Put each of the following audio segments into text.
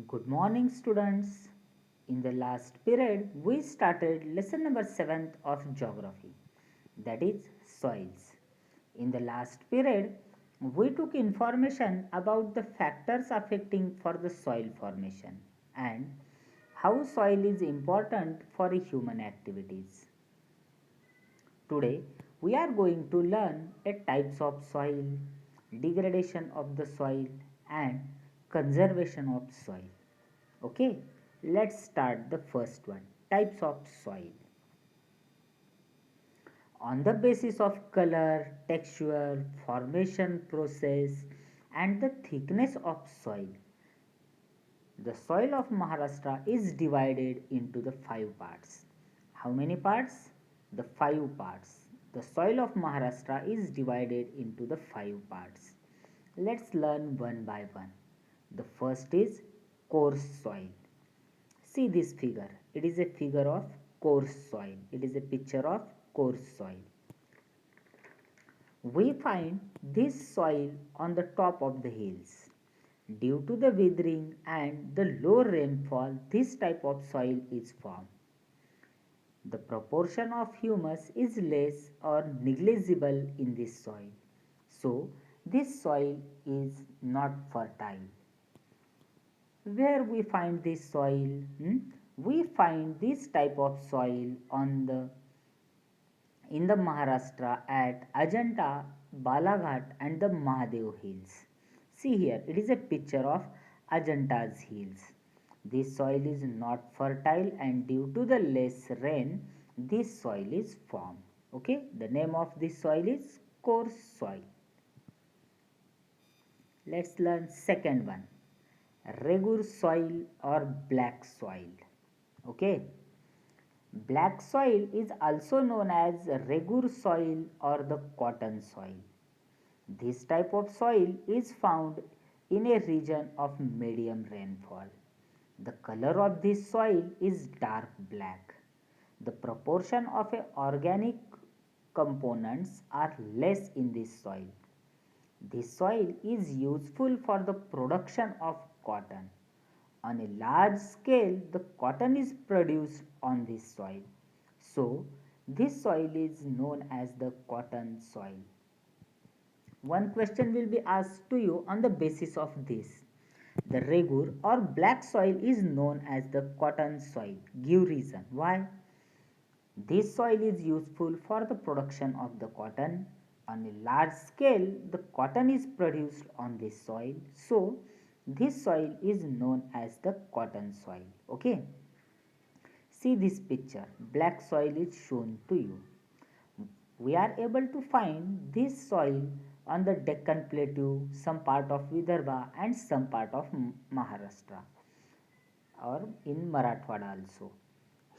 Good morning, students. In the last period, we started lesson number 7th of geography, that is, soils. In the last period, we took information about the factors affecting for the soil formation and how soil is important for human activities. Today, we are going to learn a types of soil, degradation of the soil, and conservation of soil. Okay, let's start the first one, types of soil. On the basis of color, texture, formation process, and the thickness of soil, the soil of Maharashtra is divided into the five parts. How many parts? The five parts. The soil of Maharashtra is divided into the five parts. Let's learn one by one. The first is coarse soil. See this figure. It is a figure of coarse soil. It is a picture of coarse soil. We find this soil on the top of the hills. Due to the withering and the low rainfall, this type of soil is formed. The proportion of humus is less or negligible in this soil. So, this soil is not fertile. Where we find this soil? We find this type of soil on the in the Maharashtra at Ajanta, Balaghat and the Mahadev hills. See here, it is a picture of Ajanta's hills. This soil is not fertile and due to the less rain, this soil is formed. Okay, the name of this soil is coarse soil. Let's learn second one, Regur soil or black soil. Okay, black soil is also known as Regur soil or the cotton soil. This type of soil is found in a region of medium rainfall. The color of this soil is dark black. The proportion of organic components are less in this soil. This soil is useful for the production of cotton. On a large scale, the cotton is produced on this soil. So, this soil is known as the cotton soil. One question will be asked to you on the basis of this. The regur or black soil is known as the cotton soil. Give reason. Why? This soil is useful for the production of the cotton. On a large scale, the cotton is produced on this soil. So, this soil is known as the cotton soil. Okay. See this picture. Black soil is shown to you. We are able to find this soil on the Deccan Plateau, some part of Vidarbha and some part of Maharashtra or in Marathwada also.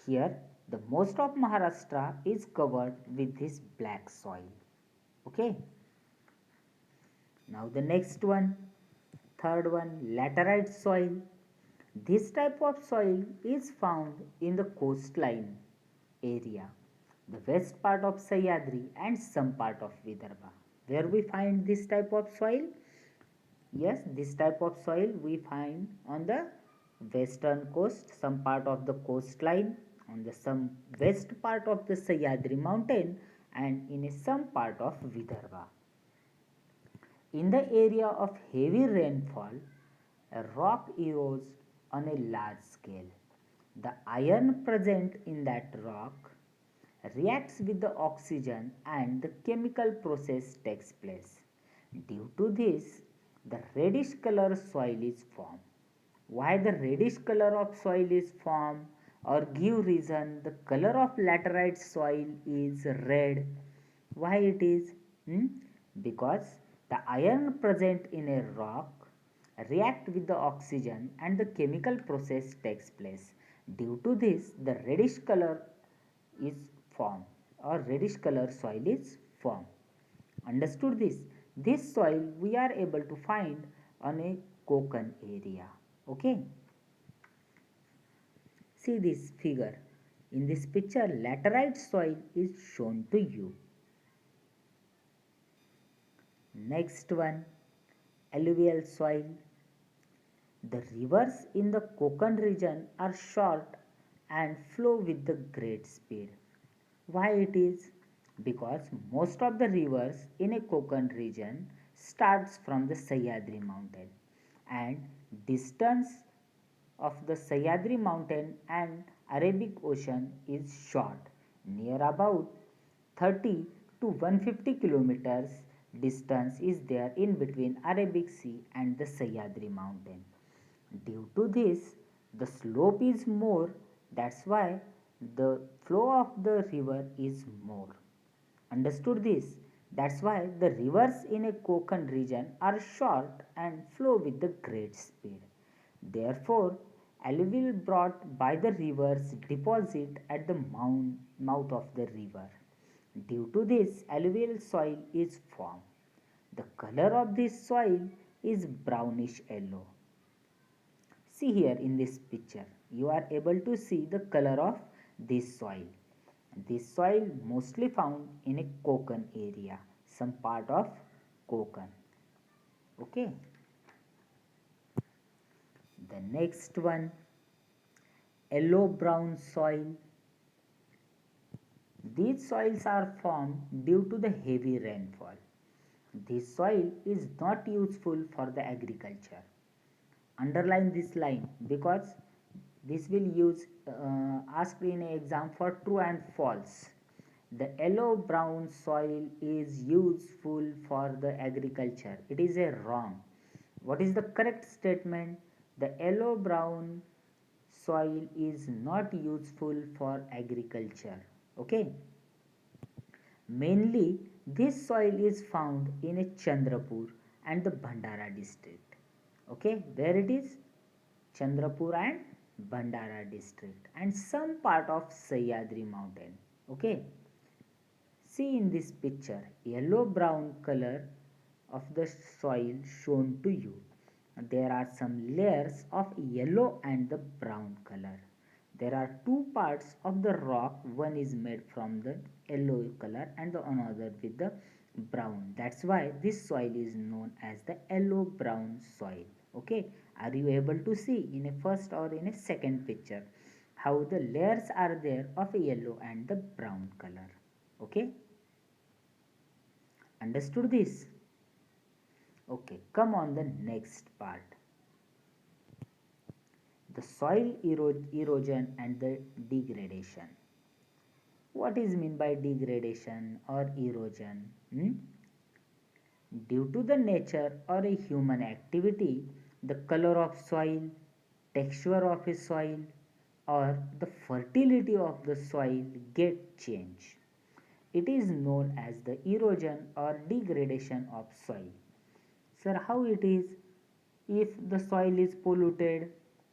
Here, the most of Maharashtra is covered with this black soil. Okay. Now the next one, third one, laterite soil. This type of soil is found in the coastline area, the west part of Sahyadri and some part of Vidarbha. Where we find this type of soil? Yes, this type of soil we find on the western coast, some part of the coastline, on the some west part of the Sahyadri mountain and in a some part of Vidarbha. In the area of heavy rainfall, a rock erodes on a large scale. The iron present in that rock reacts with the oxygen and the chemical process takes place. Due to this, the reddish color soil is formed. Why the reddish color of soil is formed or give reason the color of laterite soil is red. Why it is? Because the iron present in a rock react with the oxygen and the chemical process takes place. Due to this, the reddish color is formed or reddish color soil is formed. Understood this? This soil we are able to find on a Konkan area. Okay. See this figure. In this picture, laterite soil is shown to you. Next one, alluvial soil. The rivers in the Konkan region are short and flow with the great speed. Why it is? Because most of the rivers in a Konkan region starts from the Sahyadri mountain, and distance of the Sahyadri mountain and Arabic Ocean is short, near about 30 to 150 kilometers distance is there in between Arabic Sea and the Sahyadri mountain. Due to this, the slope is more, that's why the flow of the river is more. Understood this? That's why the rivers in a Konkan region are short and flow with the great speed. Therefore, alluvial brought by the rivers deposit at the mouth of the river. Due to this, alluvial soil is formed. The color of this soil is brownish yellow. See here in this picture, you are able to see the color of this soil. This soil mostly found in a Konkan area, some part of Konkan. Okay. The next one, yellow brown soil. These soils are formed due to the heavy rainfall. This soil is not useful for the agriculture. Underline this line because this will use asked in an exam for true and false. The yellow brown soil is useful for the agriculture. It is a wrong. What is the correct statement? The yellow brown soil is not useful for agriculture. Okay. Mainly, this soil is found in a Chandrapur and the Bhandara district. Okay, where it is? Chandrapur and Bhandara district and some part of Sahyadri mountain. Okay, see in this picture, yellow brown color of the soil shown to you. There are some layers of yellow and the brown color. There are two parts of the rock. One is made from the yellow color and the another with the brown. That's why this soil is known as the yellow brown soil. Okay, are you able to see in a first or in a second picture how the layers are there of a yellow and the brown color? Okay, understood this? Okay, come on the next part. The soil erosion and the degradation. What is mean by degradation or erosion? Due to the nature or a human activity, the color of soil, texture of a soil, or the fertility of the soil get changed. It is known as the erosion or degradation of soil. Sir, how it is? If the soil is polluted,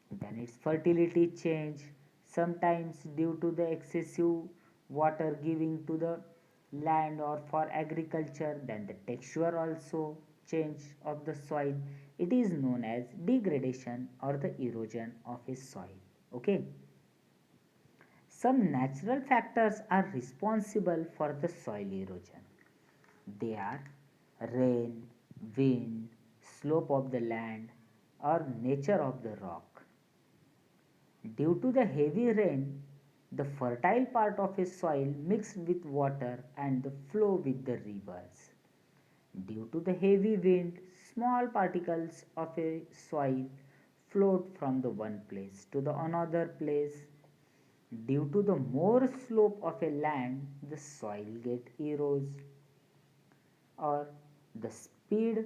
then its fertility change. Sometimes due to the excessive water giving to the land or for agriculture, then the texture also change of the soil. It is known as degradation or the erosion of a soil. Okay. Some natural factors are responsible for the soil erosion. They are rain, wind, slope of the land, or nature of the rock. Due to the heavy rain, the fertile part of a soil mixed with water and the flow with the rivers. Due to the heavy wind, small particles of a soil float from the one place to the another place. Due to the more slope of a land, the soil get erodes or the speed,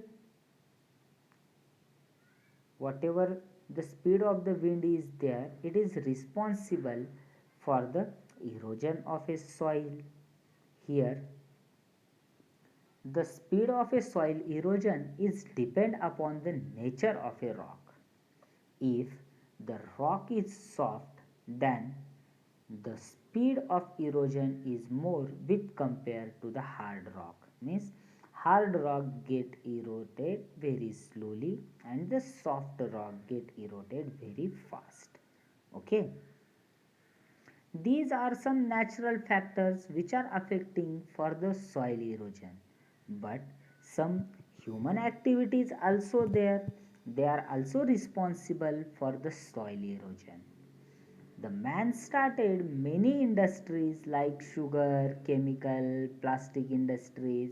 whatever the speed of the wind is there, it is responsible for the erosion of a soil. Here the speed of a soil erosion is depend upon the nature of a rock. If the rock is soft, then the speed of erosion is more with compared to the hard rock. Means hard rock get eroded very slowly and the soft rock get eroded very fast. Okay, these are some natural factors which are affecting for the soil erosion, but some human activities also there they are also responsible for the soil erosion. The man started many industries like sugar, chemical, plastic industries,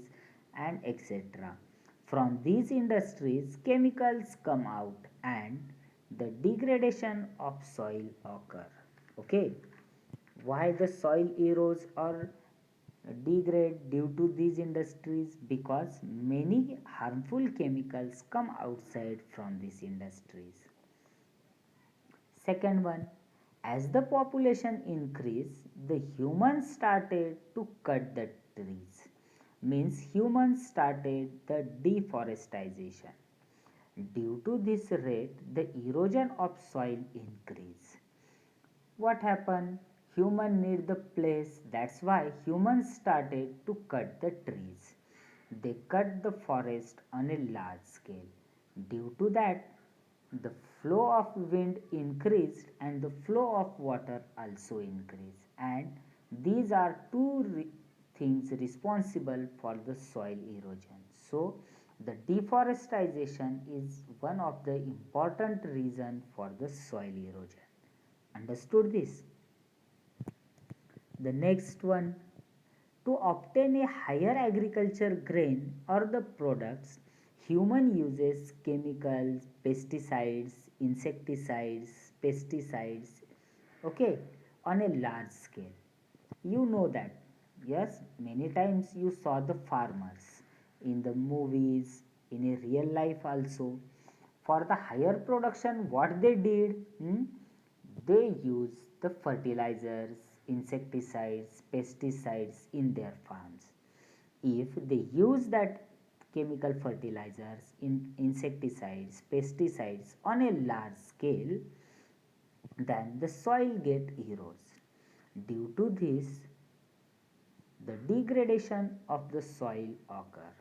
and etc. From these industries, chemicals come out and the degradation of soil occur. Okay, why the soil erodes or degrade due to these industries? Because many harmful chemicals come outside from these industries. Second one, as the population increased, the humans started to cut the trees. Means humans started the deforestation. Due to this rate, the erosion of soil increased. What happened? Human need the place. That's why humans started to cut the trees. They cut the forest on a large scale. Due to that, the flow of wind increased and the flow of water also increased. And these are things responsible for the soil erosion. So, the deforestation is one of the important reason for the soil erosion. Understood this? The next one, to obtain a higher agriculture grain or the products, human uses chemicals, pesticides, okay, on a large scale. You know that, yes, many times you saw the farmers in the movies, in a real life also. For the higher production, what they did, they use the fertilizers, insecticides, pesticides in their farms. If they use that chemical fertilizers, insecticides, pesticides on a large scale, then the soil get erodes. Due to this, the degradation of the soil occur.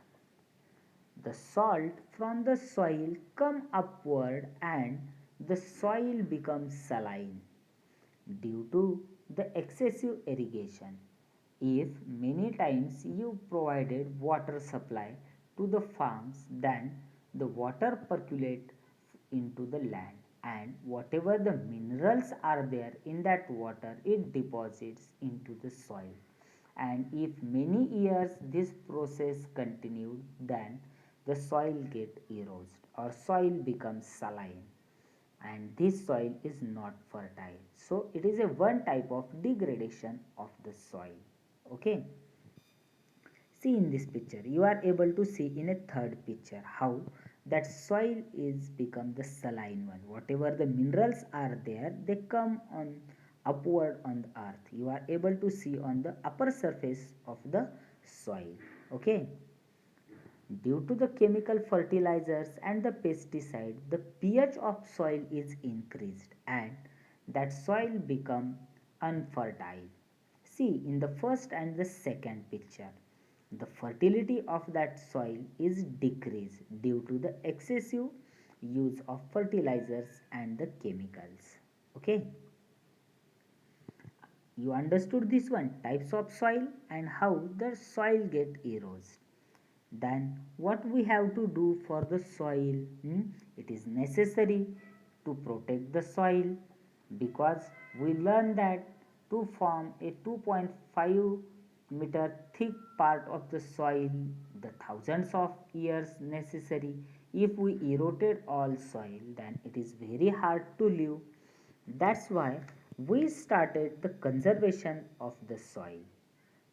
The salt from the soil come upward and the soil becomes saline due to the excessive irrigation. If many times you provided water supply to the farms, then the water percolate into the land and whatever the minerals are there in that water, it deposits into the soil. And if many years this process continued, then the soil get eroded or soil becomes saline and this soil is not fertile. So it is a one type of degradation of the soil. Okay, see in this picture you are able to see in a third picture how that soil is become the saline one. Whatever the minerals are there, they come on upward on the earth. You are able to see on the upper surface of the soil. Okay, due to the chemical fertilizers and the pesticide, the pH of soil is increased and that soil become unfertile. See in the first and the second picture, the fertility of that soil is decreased due to the excessive use of fertilizers and the chemicals. Okay, you understood this one, types of soil and how the soil get erodes. Then what we have to do for the soil? It is necessary to protect the soil because we learned that to form a 2.5 meter thick part of the soil, the thousands of years necessary. If we eroded all soil, then it is very hard to live. That's why we started the conservation of the soil.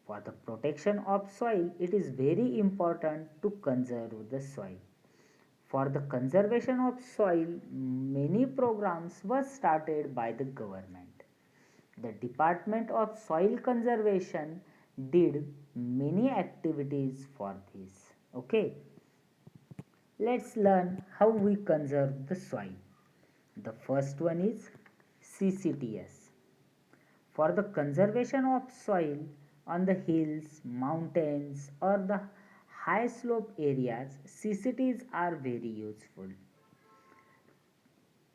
For the protection of soil, it is very important to conserve the soil. For the conservation of soil, many programs were started by the government. The Department of Soil Conservation did many activities for this. Okay, let's learn how we conserve the soil. The first one is CCTS. For the conservation of soil on the hills, mountains, or the high slope areas, CCTs are very useful.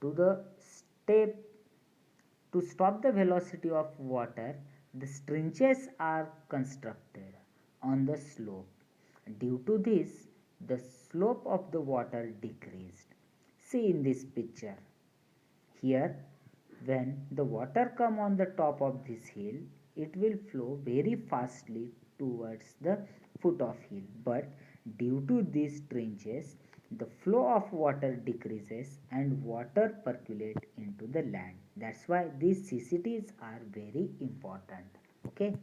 To the step to stop the velocity of water, the trenches are constructed on the slope. Due to this, the slope of the water decreased. See in this picture. Here, when the water come on the top of this hill, it will flow very fastly towards the foot of hill. But due to these trenches, the flow of water decreases and water percolate into the land. That's why these CCTs are very important. Okay.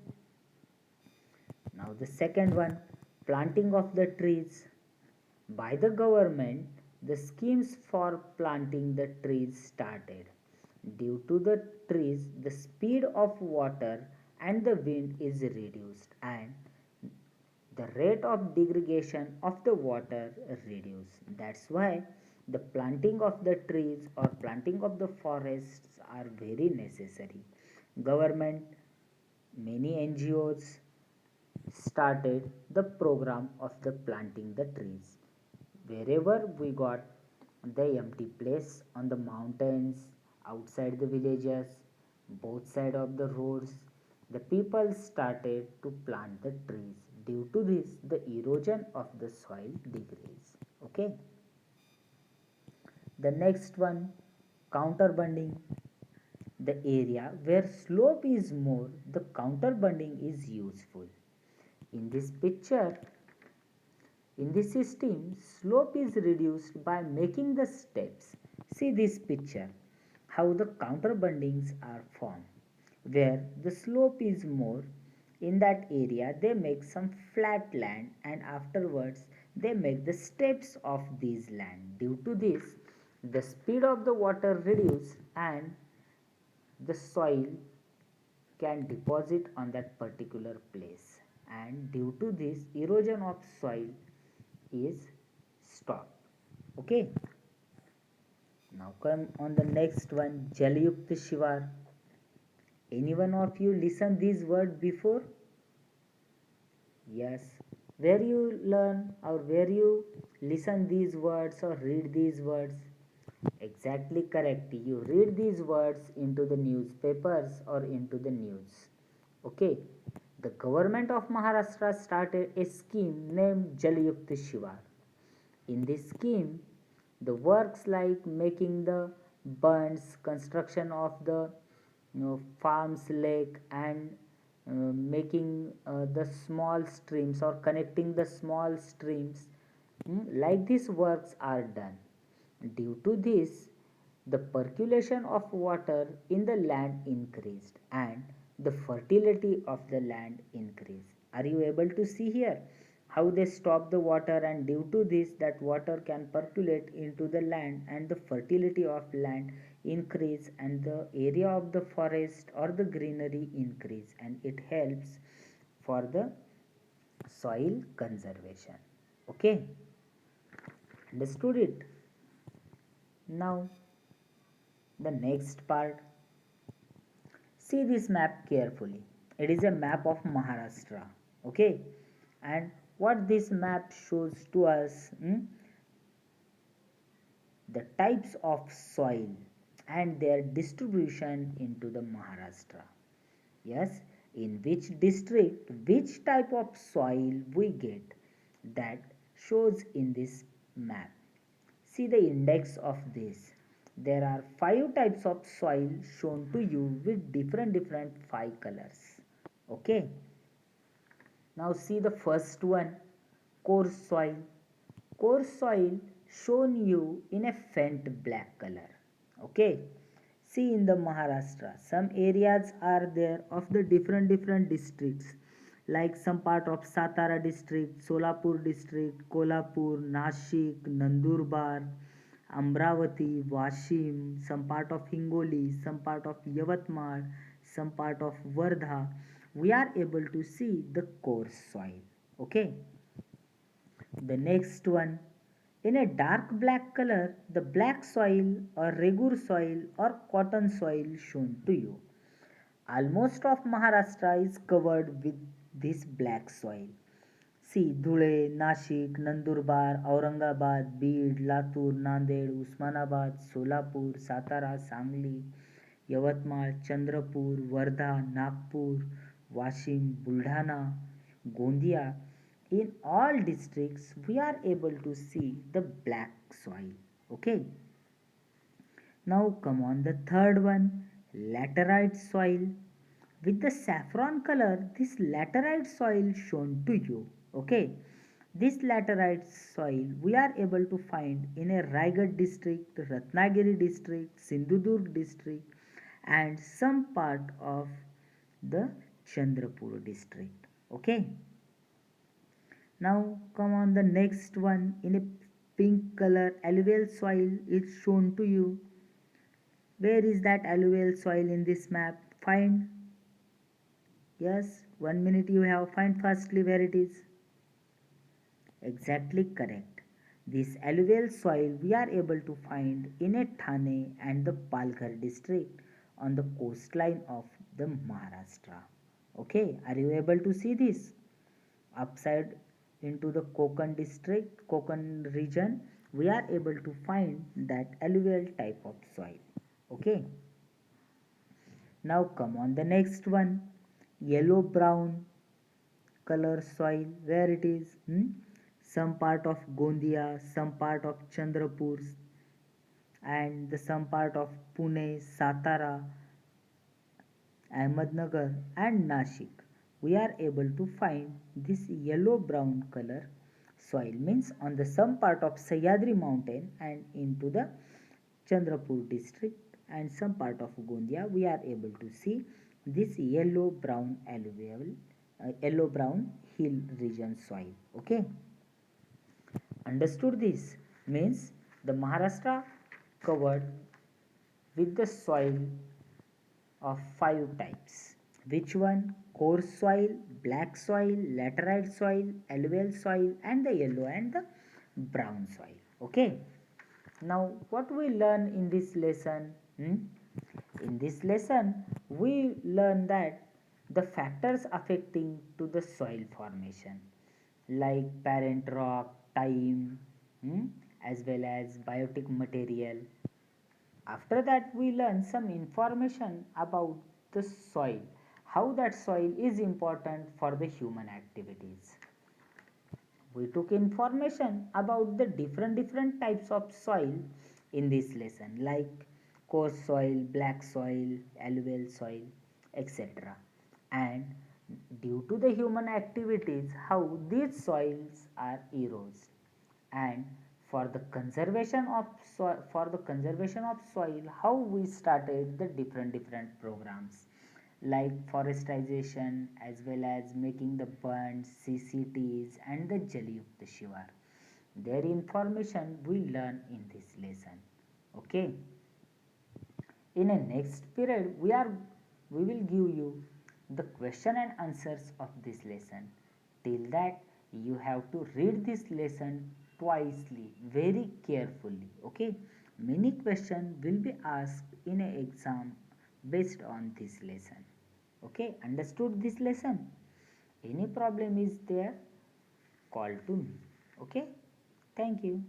Now the second one, planting of the trees. By the government, the schemes for planting the trees started. Due to the trees, the speed of water and the wind is reduced and the rate of degradation of the water reduced. That's why the planting of the trees or planting of the forests are very necessary. Government, many NGOs started the program of the planting the trees. Wherever we got the empty place on the mountains, outside the villages, both side of the roads, the people started to plant the trees. Due to this, the erosion of the soil decrease. Okay. The next one, counterbunding. The area where slope is more, the counterbunding is useful. In this picture, in this system, slope is reduced by making the steps. See this picture, how the counterbundings are formed. Where the slope is more, in that area they make some flat land and afterwards they make the steps of these land. Due to this, the speed of the water reduce and the soil can deposit on that particular place, and due to this erosion of soil is stopped. Okay. Now come on the next one, Jalyukt Shivar. Any one of you listen these words before? Yes. Where you learn or where you listen these words or read these words? Exactly correct. You read these words into the newspapers or into the news. Okay. The government of Maharashtra started a scheme named Jalyukt Shivar. In this scheme, the works like making the bunds, construction of the farms lake and making the small streams or connecting the small streams, like these works are done. Due to this, the percolation of water in the land increased and the fertility of the land increased. Are you able to see here how they stop the water, and due to this that water can percolate into the land and the fertility of land increase and the area of the forest or the greenery increase, and it helps for the soil conservation. Okay, understood it? Now the next part, see this map carefully. It is a map of Maharashtra. Okay, and what this map shows to us, the types of soil and their distribution into the Maharashtra. Yes, in which district, which type of soil we get, that shows in this map. See the index of this. There are 5 types of soil shown to you with different 5 colors. Okay. Now see the first one, coarse soil. Coarse soil shown you in a faint black color. Okay. See in the Maharashtra, some areas are there of the different districts, like some part of Satara district, Solapur district, Kolhapur, Nashik, Nandurbar, Amravati, Washim, some part of Hingoli, some part of Yavatmal, some part of Wardha. We are able to see the coarse soil. Okay. The next one, in a dark black color, the black soil or regur soil or cotton soil shown to you. Almost of Maharashtra is covered with this black soil. See Dhule, Nashik, Nandurbar, Aurangabad, Beed, Latur, Nanded, Usmanabad, Solapur, Satara, Sangli, Yavatmal, Chandrapur, Wardha, Nagpur, Washim, Buldhana, Gondia. In all districts, we are able to see the black soil. Okay. Now come on the third one, laterite soil. With the saffron color, this laterite soil shown to you. Okay, this laterite soil we are able to find in a Raigad district, Ratnagiri district, Sindhudurg district, and some part of the Chandrapur district. Okay, now come on the next one, in a pink color alluvial soil is shown to you. Where is that alluvial soil in this map? Find. Yes, 1 minute you have. Find firstly where it is. Exactly correct. This alluvial soil we are able to find in a Thane and the Palghar district on the coastline of the Maharashtra. Okay, are you able to see this? Upside into the Konkan district, Konkan region, we are able to find that alluvial type of soil. Okay, now come on the next one, yellow brown color soil, where it is, some part of Gondia, some part of Chandrapur, and the some part of Pune, Satara, Ahmednagar, and Nashik. We are able to find this yellow brown color soil, means on the some part of Sahyadri mountain and into the Chandrapur district and some part of Gondia, we are able to see this yellow brown alluvial, yellow brown hill region soil. Okay, understood this? Means the Maharashtra covered with the soil of five types. Which one? Coarse soil, black soil, laterite soil, alluvial soil, and the yellow and the brown soil. Okay. Now, what we learn in this lesson? In this lesson, we learn that the factors affecting to the soil formation, like parent rock, time, hmm, as well as biotic material. After that, we learn some information about the soil, how that soil is important for the human activities. We took information about the different types of soil in this lesson, like coarse soil, black soil, alluvial soil, etc. And due to the human activities, how these soils are eroded, and for the conservation of soil, how we started the different programs like forestation as well as making the bunds, CCTs, and the Jalyukta Shivar. Their information we learn in this lesson. Okay. In a next period, we will give you the question and answers of this lesson. Till that, you have to read this lesson twicely, very carefully. Okay. Many questions will be asked in an exam based on this lesson. Okay, understood this lesson? Any problem is there, call to me. Okay, thank you.